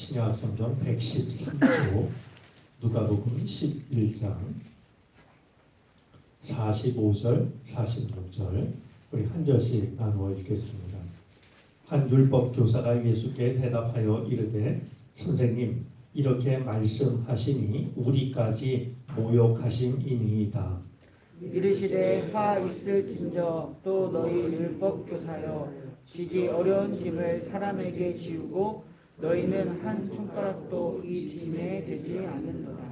신약 성경 113조 누가복음 11장 45절 46절 우리 한 절씩 나누어 읽겠습니다. 한 율법 교사가 예수께 대답하여 이르되 선생님 이렇게 말씀하시니 우리까지 모욕하심이니이다. 이르시되 화 있을진저 또 너희 율법 교사여 지기 어려운 짐을 사람에게 지우고 너희는 한 손가락도 이 짐에 대지 않는도다.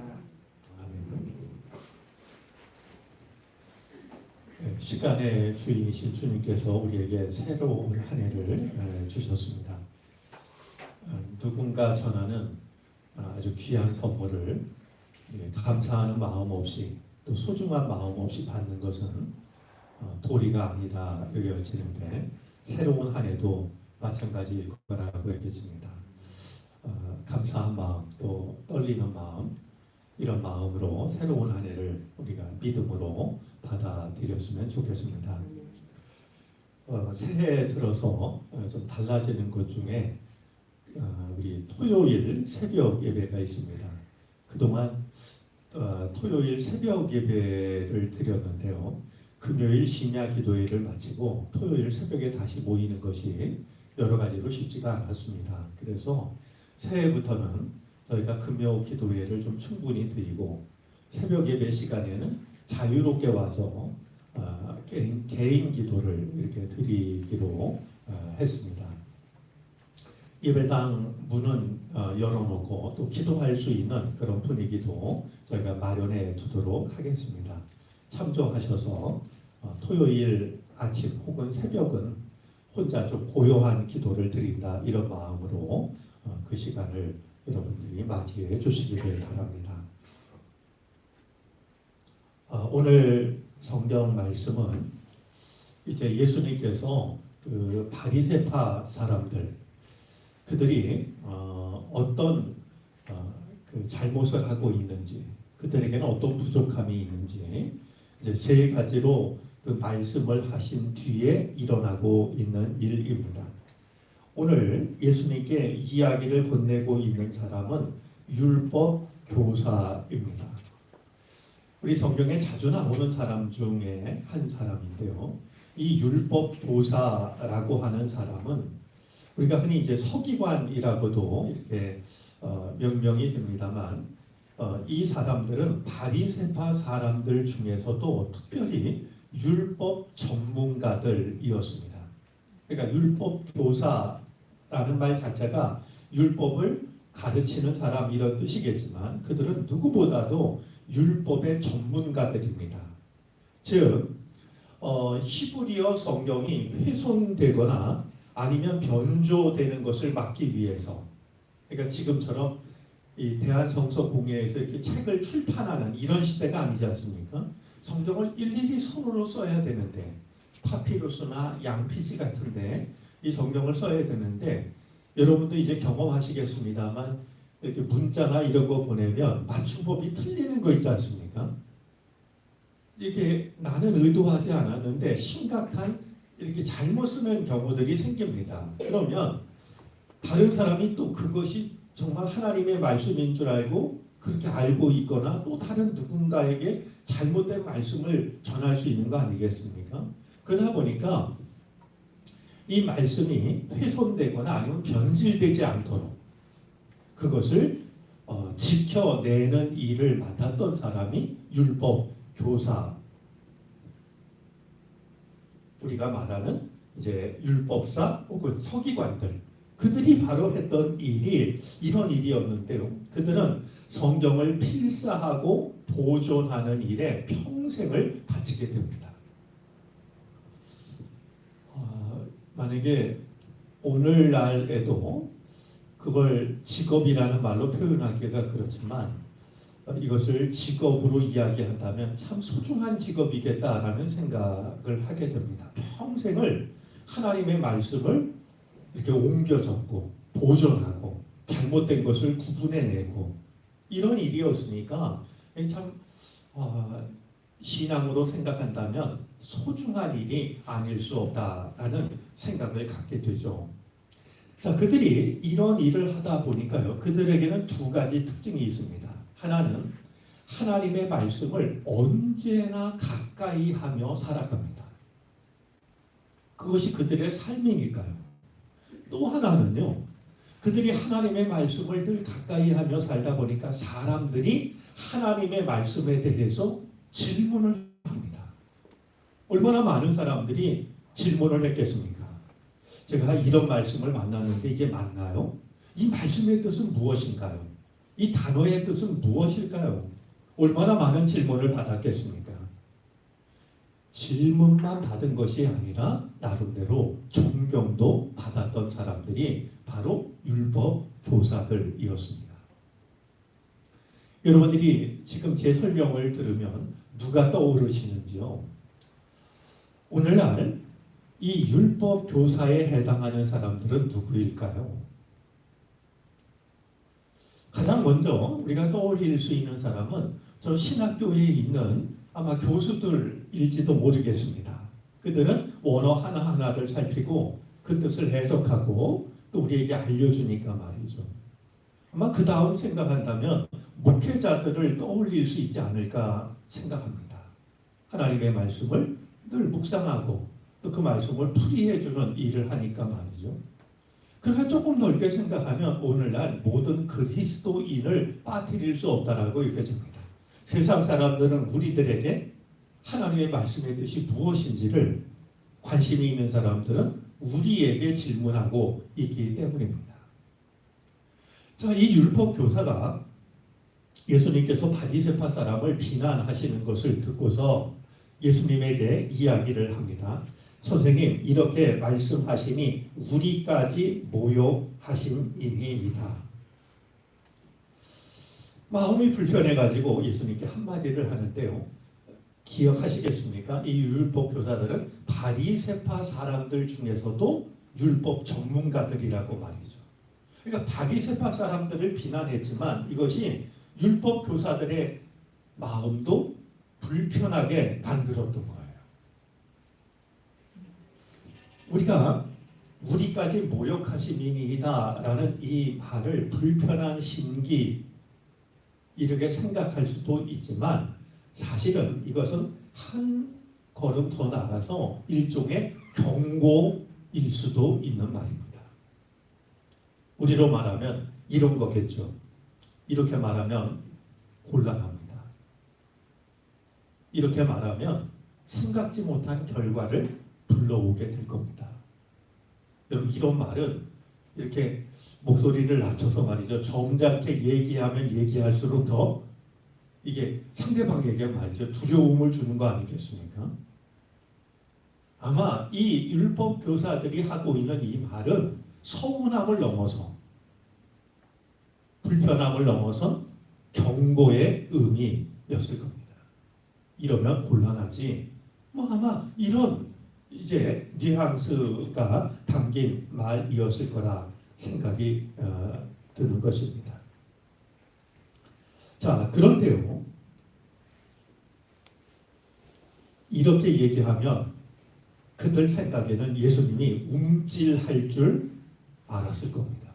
아멘. 시간의 주인이신 주님께서 우리에게 새로운 한 해를 주셨습니다. 누군가 전하는 아주 귀한 선물을 감사하는 마음 없이 또 소중한 마음 없이 받는 것은 도리가 아니다 여겨지는데 새로운 한 해도 마찬가지일 거라고 여겨집니다. 감사한 마음 또 떨리는 마음 이런 마음으로 새로운 한 해를 우리가 믿음으로 받아들였으면 좋겠습니다. 새해 들어서 좀 달라지는 것 중에 우리 토요일 새벽 예배가 있습니다. 그동안 토요일 새벽 예배를 드렸는데요. 금요일 심야 기도회를 마치고 토요일 새벽에 다시 모이는 것이 여러 가지로 쉽지가 않았습니다. 그래서 새해부터는 저희가 금요 기도회를 좀 충분히 드리고 새벽 예배 시간에는 자유롭게 와서 개인 기도를 이렇게 드리기로 했습니다. 예배당 문은 열어놓고 또 기도할 수 있는 그런 분위기도 저희가 마련해 두도록 하겠습니다. 참조하셔서 토요일 아침 혹은 새벽은 혼자 좀 고요한 기도를 드린다 이런 마음으로 그 시간을 여러분들이 맞이해 주시기를 바랍니다. 오늘 성경 말씀은 이제 예수님께서 그 바리새파 사람들 그들이 어떤 그 잘못을 하고 있는지 그들에게는 어떤 부족함이 있는지 이제 세 가지로 그 말씀을 하신 뒤에 일어나고 있는 일입니다. 오늘 예수님께 이야기를 건네고 있는 사람은 율법 교사입니다. 우리 성경에 자주 나오는 사람 중에 한 사람인데요. 이 율법 교사라고 하는 사람은 우리가 흔히 이제 서기관이라고도 이렇게 명명이 됩니다만 이 사람들은 바리새파 사람들 중에서도 특별히 율법 전문가들이었습니다. 그러니까 율법 교사라는 말 자체가 율법을 가르치는 사람 이런 뜻이겠지만 그들은 누구보다도 율법의 전문가들입니다. 즉 히브리어 성경이 훼손되거나 아니면 변조되는 것을 막기 위해서 그러니까 지금처럼 이 대한성서공회에서 이렇게 책을 출판하는 이런 시대가 아니지 않습니까? 성경을 일일이 손으로 써야 되는데 파피루스나 양피지 같은데 이 성경을 써야 되는데 여러분도 이제 경험하시겠습니다만 이렇게 문자나 이런 거 보내면 맞춤법이 틀리는 거 있지 않습니까? 이게 나는 의도하지 않았는데 심각한 이렇게 잘못 쓰는 경우들이 생깁니다. 그러면 다른 사람이 또 그것이 정말 하나님의 말씀인 줄 알고 그렇게 알고 있거나 또 다른 누군가에게 잘못된 말씀을 전할 수 있는 거 아니겠습니까? 그러다 보니까 이 말씀이 훼손되거나 아니면 변질되지 않도록 그것을 지켜내는 일을 맡았던 사람이 율법 교사 우리가 말하는 이제 율법사 혹은 서기관들 그들이 바로 했던 일이 이런 일이었는데요. 그들은 성경을 필사하고 보존하는 일에 평생을 바치게 됩니다. 만약에 오늘날에도 그걸 직업이라는 말로 표현하기가 그렇지만 이것을 직업으로 이야기한다면 참 소중한 직업이겠다라는 생각을 하게 됩니다. 평생을 하나님의 말씀을 이렇게 옮겨 적고 보존하고 잘못된 것을 구분해내고 이런 일이었으니까 참 신앙으로 생각한다면 소중한 일이 아닐 수 없다라는 생각을 갖게 되죠. 자, 그들이 이런 일을 하다 보니까요, 그들에게는 두 가지 특징이 있습니다. 하나는 하나님의 말씀을 언제나 가까이 하며 살아갑니다. 그것이 그들의 삶이니까요. 또 하나는요, 그들이 하나님의 말씀을 늘 가까이 하며 살다 보니까 사람들이 하나님의 말씀에 대해서 질문을 합니다. 얼마나 많은 사람들이 질문을 했겠습니까? 제가 이런 말씀을 만났는데 이게 맞나요? 이 말씀의 뜻은 무엇인가요? 이 단어의 뜻은 무엇일까요? 얼마나 많은 질문을 받았겠습니까? 질문만 받은 것이 아니라 나름대로 존경도 받았던 사람들이 바로 율법 교사들이었습니다. 여러분들이 지금 제 설명을 들으면 누가 떠오르시는지요? 오늘날 이 율법 교사에 해당하는 사람들은 누구일까요? 가장 먼저 우리가 떠올릴 수 있는 사람은 저 신학교에 있는 아마 교수들일지도 모르겠습니다. 그들은 원어 하나하나를 살피고 그 뜻을 해석하고 또 우리에게 알려주니까 말이죠. 아마 그 다음 생각한다면 목회자들을 떠올릴 수 있지 않을까 생각합니다. 하나님의 말씀을 늘 묵상하고 또 그 말씀을 풀이해주는 일을 하니까 말이죠. 그러나 조금 넓게 생각하면 오늘날 모든 그리스도인을 빠뜨릴 수 없다라고 여겨집니다. 세상 사람들은 우리들에게 하나님의 말씀의 뜻이 무엇인지를 관심이 있는 사람들은 우리에게 질문하고 있기 때문입니다. 자, 이 율법 교사가 예수님께서 바리새파 사람을 비난하시는 것을 듣고서 예수님에게 이야기를 합니다. 선생님, 이렇게 말씀하시니 우리까지 모욕하심이니이다. 마음이 불편해가지고 예수님께 한마디를 하는데요. 기억하시겠습니까? 이 율법 교사들은 바리새파 사람들 중에서도 율법 전문가들이라고 말이죠. 그러니까 바리새파 사람들을 비난했지만 이것이 율법 교사들의 마음도 불편하게 만들었던 거예요. 우리가 우리까지 모욕하심이니이다라는 이 말을 불편한 심기 이렇게 생각할 수도 있지만 사실은 이것은 한 걸음 더 나가서 일종의 경고일 수도 있는 말입니다. 우리로 말하면 이런 거겠죠. 이렇게 말하면 곤란합니다. 이렇게 말하면 생각지 못한 결과를 불러오게 될 겁니다. 여러분, 이런 말은 이렇게 목소리를 낮춰서 말이죠. 점잖게 얘기하면 얘기할수록 더 이게 상대방에게 말이죠. 두려움을 주는 거 아니겠습니까? 아마 이 율법 교사들이 하고 있는 이 말은 서운함을 넘어서 불편함을 넘어선 경고의 의미였을 겁니다. 이러면 곤란하지. 아마 이런 이제 뉘앙스가 담긴 말이었을 거라 생각이 드는 것입니다. 자, 그런데요. 이렇게 얘기하면 그들 생각에는 예수님이 움찔할 줄 알았을 겁니다.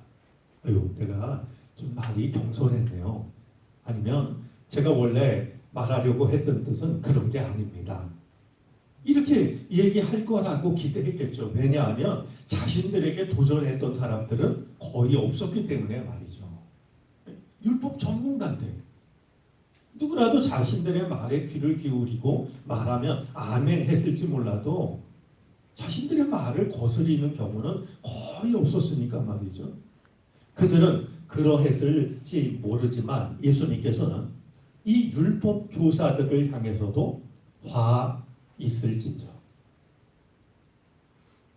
아유, 내가 좀 말이 경솔했네요. 아니면 제가 원래 말하려고 했던 뜻은 그런 게 아닙니다. 이렇게 얘기할 거라고 기대했겠죠. 왜냐하면 자신들에게 도전했던 사람들은 거의 없었기 때문에 말이죠. 율법 전문가인데 누구라도 자신들의 말에 귀를 기울이고 말하면 아멘 했을지 몰라도 자신들의 말을 거스리는 경우는 거의 없었으니까 말이죠. 그들은 그러했을지 모르지만 예수님께서는 이 율법 교사들을 향해서도 화 있을진저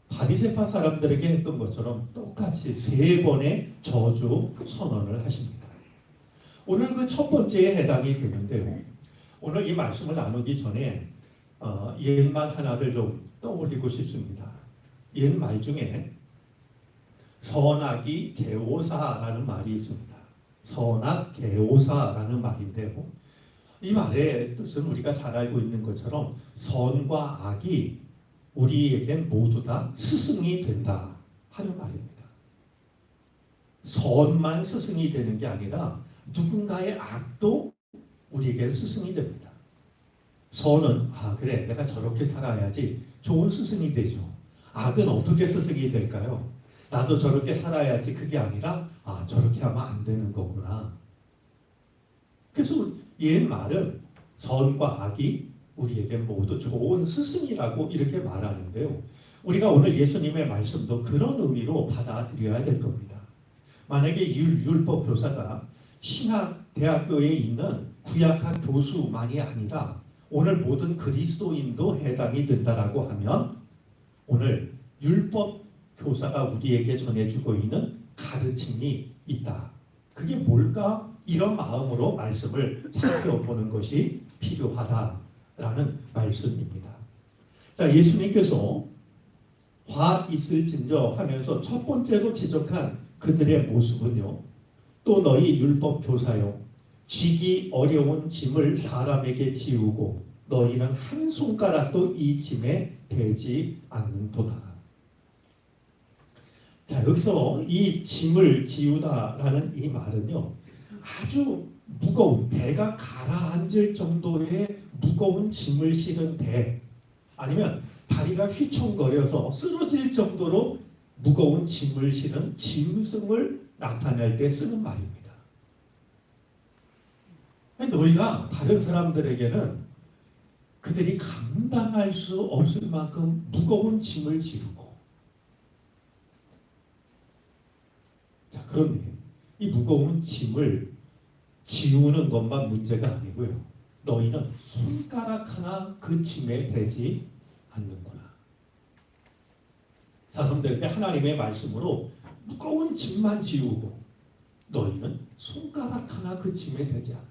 바리새파 사람들에게 했던 것처럼 똑같이 3번의 저주 선언을 하십니다. 오늘 그 첫 번째에 해당이 되는데요. 오늘 이 말씀을 나누기 전에 옛말 하나를 좀 떠올리고 싶습니다. 옛말 중에 선악이 개오사라는 말이 있습니다. 선악 개오사라는 말인데요. 이 말의 뜻은 우리가 잘 알고 있는 것처럼 선과 악이 우리에겐 모두 다 스승이 된다 하는 말입니다. 선만 스승이 되는 게 아니라 누군가의 악도 우리에게 스승이 됩니다. 선은 그래 내가 저렇게 살아야지 좋은 스승이 되죠. 악은 어떻게 스승이 될까요? 나도 저렇게 살아야지 그게 아니라 저렇게 하면 안 되는 거구나. 그래서 옛 말은 선과 악이 우리에게 모두 좋은 스승이라고 이렇게 말하는데요. 우리가 오늘 예수님의 말씀도 그런 의미로 받아들여야 될 겁니다. 만약에 율법 교사가 신학대학교에 있는 구약학 교수만이 아니라 오늘 모든 그리스도인도 해당이 된다라고 하면 오늘 율법 교사가 우리에게 전해주고 있는 가르침이 있다. 그게 뭘까? 이런 마음으로 말씀을 살펴보는 것이 필요하다라는 말씀입니다. 자, 예수님께서 화 있을진저 하면서 첫 번째로 지적한 그들의 모습은요. 또 너희 율법 교사여 쥐기 어려운 짐을 사람에게 지우고 너희는 한 손가락도 이 짐에 대지 않는도다. 자, 여기서 이 짐을 지우다라는 이 말은요. 아주 무거운 배가 가라앉을 정도의 무거운 짐을 실은 배 아니면 다리가 휘청거려서 쓰러질 정도로 무거운 짐을 실은 짐승을 나타낼 때 쓰는 말입니다. 너희가 다른 사람들에게는 그들이 감당할 수 없을 만큼 무거운 짐을 지르고 자, 그런데 이 무거운 짐을 지우는 것만 문제가 아니고요. 너희는 손가락 하나 그 짐에 대지 않는구나. 사람들에게 하나님의 말씀으로 무거운 짐만 지우고 너희는 손가락 하나 그 짐에 대지 않아.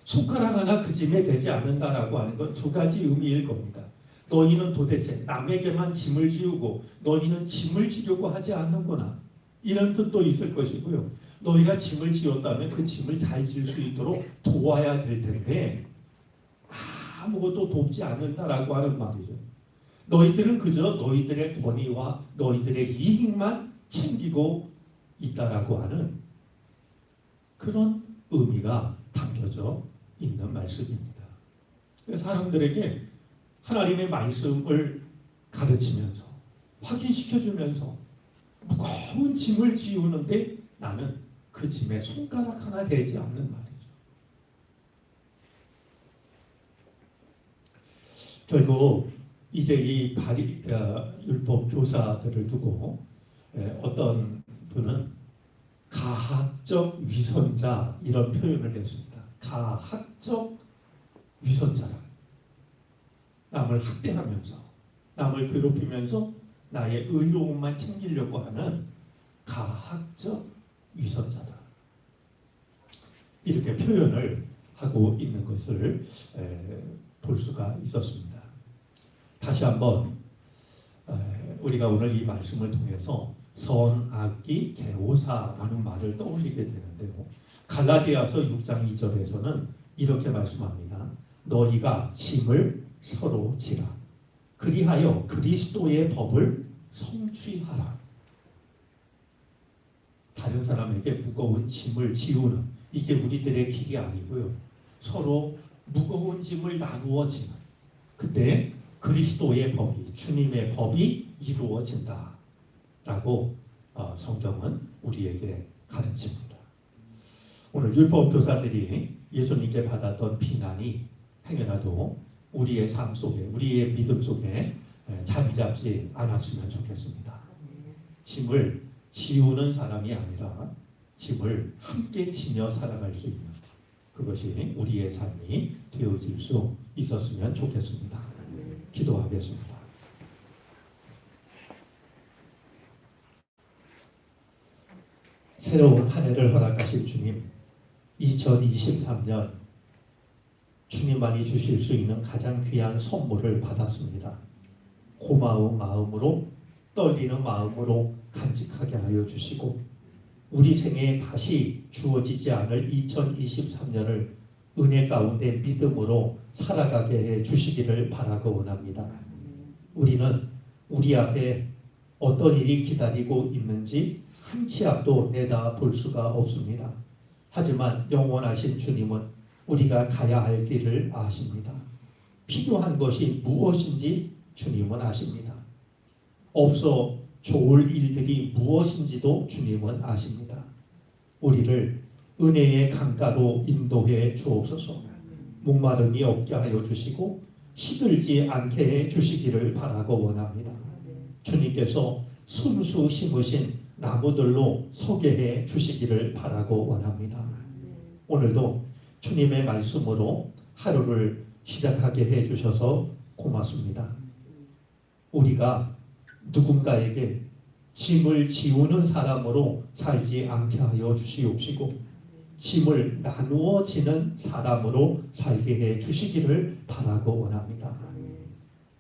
손가락 하나 그 짐에 대지 않는다라고 하는 건 두 가지 의미일 겁니다. 너희는 도대체 남에게만 짐을 지우고 너희는 짐을 지려고 하지 않는구나. 이런 뜻도 있을 것이고요. 너희가 짐을 지었다면 그 짐을 잘 질 수 있도록 도와야 될 텐데 아무것도 돕지 않는다라고 하는 말이죠. 너희들은 그저 너희들의 권위와 너희들의 이익만 챙기고 있다라고 하는 그런 의미가 담겨져 있는 말씀입니다. 사람들에게 하나님의 말씀을 가르치면서 확인시켜주면서 무거운 짐을 지우는데 나는 그 짐에 손가락 하나 대지 않는 말이죠. 결국 이제 이 율법 교사들을 두고 어떤 분은 가학적 위선자 이런 표현을 했습니다. 가학적 위선자라. 남을 학대하면서 남을 괴롭히면서 나의 의로움만 챙기려고 하는 가학적 위선자다. 이렇게 표현을 하고 있는 것을 볼 수가 있었습니다. 다시 한번 우리가 오늘 이 말씀을 통해서 선악기 개오사라는 말을 떠올리게 되는데요. 갈라디아서 6장 2절에서는 이렇게 말씀합니다. 너희가 짐을 서로 지라. 그리하여 그리스도의 법을 성취하라. 다른 사람에게 무거운 짐을 지우는 이게 우리들의 길이 아니고요. 서로 무거운 짐을 나누어 지는 그때 그리스도의 법이 주님의 법이 이루어진다라고 성경은 우리에게 가르칩니다. 오늘 율법 교사들이 예수님께 받았던 비난이 행여라도 우리의 삶 속에 우리의 믿음 속에 자리 잡지 않았으면 좋겠습니다. 짐을 지우는 사람이 아니라 짐을 함께 지며 살아갈 수 있는 그것이 우리의 삶이 되어질 수 있었으면 좋겠습니다. 기도하겠습니다. 새로운 한 해를 허락하실 주님, 2023년 주님만이 주실 수 있는 가장 귀한 선물을 받았습니다. 고마운 마음으로 떨리는 마음으로 간직하게 하여 주시고 우리 생에 다시 주어지지 않을 2023년을 은혜 가운데 믿음으로 살아가게 해 주시기를 바라고 원합니다. 우리는 우리 앞에 어떤 일이 기다리고 있는지 한 치 앞도 내다 볼 수가 없습니다. 하지만 영원하신 주님은 우리가 가야 할 길을 아십니다. 필요한 것이 무엇인지 주님은 아십니다. 없어 좋을 일들이 무엇인지도 주님은 아십니다. 우리를 은혜의 강가로 인도해 주옵소서. 목마름이 없게 하여 주시고 시들지 않게 해 주시기를 바라고 원합니다. 주님께서 순수 심으신 나무들로 서게 해 주시기를 바라고 원합니다. 오늘도 주님의 말씀으로 하루를 시작하게 해 주셔서 고맙습니다. 우리가 누군가에게 짐을 지우는 사람으로 살지 않게 하여 주시옵시고 짐을 나누어 지는 사람으로 살게 해 주시기를 바라고 원합니다.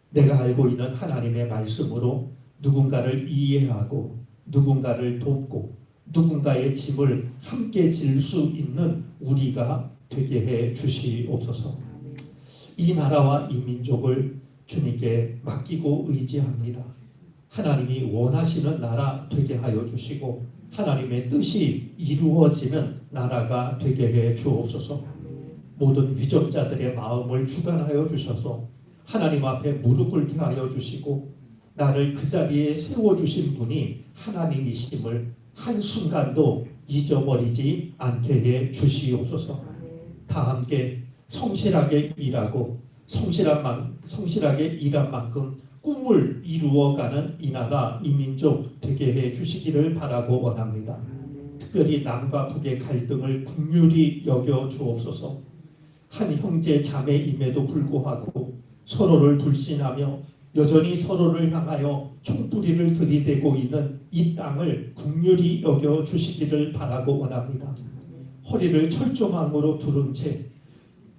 내가 알고 있는 하나님의 말씀으로 누군가를 이해하고 누군가를 돕고 누군가의 짐을 함께 질 수 있는 우리가 되게 해 주시옵소서. 이 나라와 이 민족을 주님께 맡기고 의지합니다. 하나님이 원하시는 나라 되게 하여 주시고 하나님의 뜻이 이루어지는 나라가 되게 해 주옵소서. 모든 위정자들의 마음을 주관하여 주셔서 하나님 앞에 무릎 꿇게 하여 주시고 나를 그 자리에 세워주신 분이 하나님이심을 한순간도 잊어버리지 않게 해 주시옵소서. 다 함께 성실하게 일하고 성실하게 일한 만큼 꿈을 이루어가는 이 나라 이 민족 되게 해 주시기를 바라고 원합니다. 특별히 남과 북의 갈등을 긍휼히 여겨 주옵소서. 한 형제 자매임에도 불구하고 서로를 불신하며 여전히 서로를 향하여 총뿌리를 들이대고 있는 이 땅을 긍휼히 여겨 주시기를 바라고 원합니다. 허리를 철조망으로 두른 채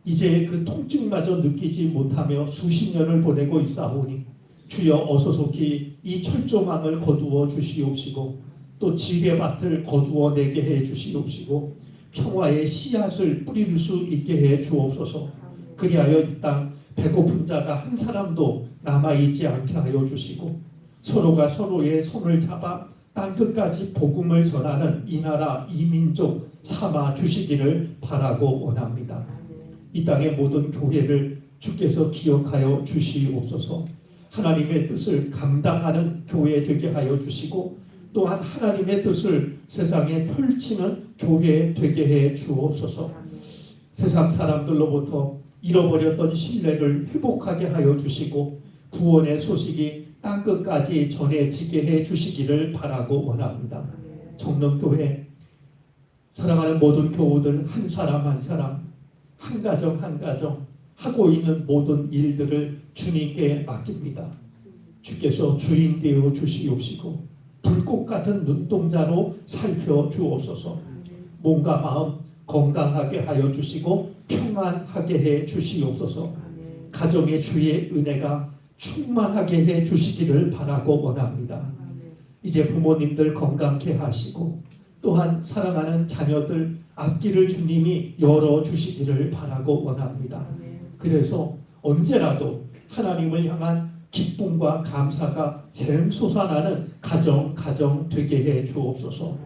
이제 그 통증마저 느끼지 못하며 수십 년을 보내고 있사오니 주여 어서 속히 이 철조망을 거두어 주시옵시고 또 지뢰밭을 거두어 내게 해 주시옵시고 평화의 씨앗을 뿌릴 수 있게 해 주옵소서. 그리하여 이 땅 배고픈 자가 한 사람도 남아있지 않게 하여 주시고 서로가 서로의 손을 잡아 땅끝까지 복음을 전하는 이 나라 이 민족 삼아 주시기를 바라고 원합니다. 이 땅의 모든 교회를 주께서 기억하여 주시옵소서. 하나님의 뜻을 감당하는 교회 되게 하여 주시고 또한 하나님의 뜻을 세상에 펼치는 교회 되게 해 주옵소서. 세상 사람들로부터 잃어버렸던 신뢰를 회복하게 하여 주시고 구원의 소식이 땅끝까지 전해지게 해 주시기를 바라고 원합니다. 정릉교회 사랑하는 모든 교우들 한 사람 한 사람 한 가정 한 가정 하고 있는 모든 일들을 주님께 맡깁니다. 주께서 주인 되어 주시옵시고 불꽃 같은 눈동자로 살펴주옵소서. 몸과 마음 건강하게 하여 주시고 평안하게 해 주시옵소서. 가정의 주의 은혜가 충만하게 해 주시기를 바라고 원합니다. 이제 부모님들 건강케 하시고 또한 사랑하는 자녀들 앞길을 주님이 열어주시기를 바라고 원합니다. 그래서 언제라도 하나님을 향한 기쁨과 감사가 샘솟아나는 가정 되게 해 주옵소서.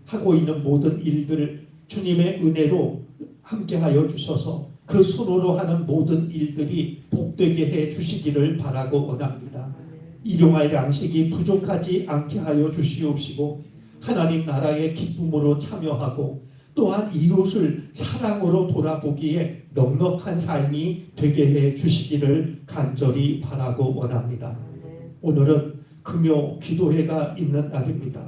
하고 있는 모든 일들을 주님의 은혜로 함께하여 주셔서 그 손으로 하는 모든 일들이 복되게 해 주시기를 바라고 원합니다. 일용할 양식이 부족하지 않게 하여 주시옵시고 하나님 나라의 기쁨으로 참여하고 또한 이웃을 사랑으로 돌아보기에 넉넉한 삶이 되게 해 주시기를 간절히 바라고 원합니다. 오늘은 금요 기도회가 있는 날입니다.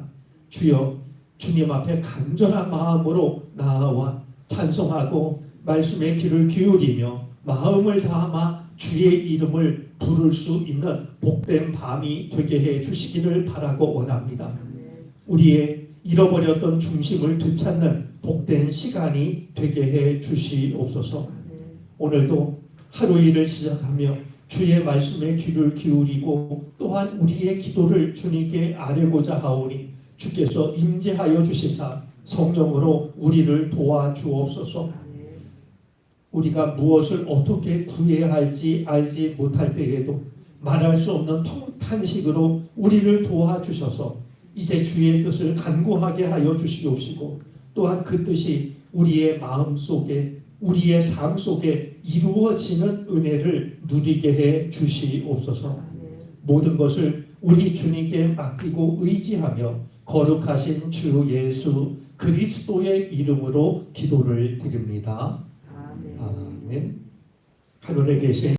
주여 주님 앞에 간절한 마음으로 나아와 찬송하고 말씀의 귀를 기울이며 마음을 다함아 주의 이름을 부를 수 있는 복된 밤이 되게 해 주시기를 바라고 원합니다. 우리의 잃어버렸던 중심을 되찾는 복된 시간이 되게 해 주시옵소서. 오늘도 하루 일을 시작하며 주의 말씀에 귀를 기울이고 또한 우리의 기도를 주님께 아뢰고자 하오니 주께서 임재하여 주시사 성령으로 우리를 도와주옵소서. 우리가 무엇을 어떻게 구해야 할지 알지 못할 때에도 말할 수 없는 탄식으로 우리를 도와주셔서 이제 주의 뜻을 간구하게 하여 주시옵시고 또한 그 뜻이 우리의 마음 속에 우리의 삶 속에 이루어지는 은혜를 누리게 해 주시옵소서. 모든 것을 우리 주님께 맡기고 의지하며 거룩하신 주 예수 그리스도의 이름으로 기도를 드립니다. 아멘. 하늘에 계신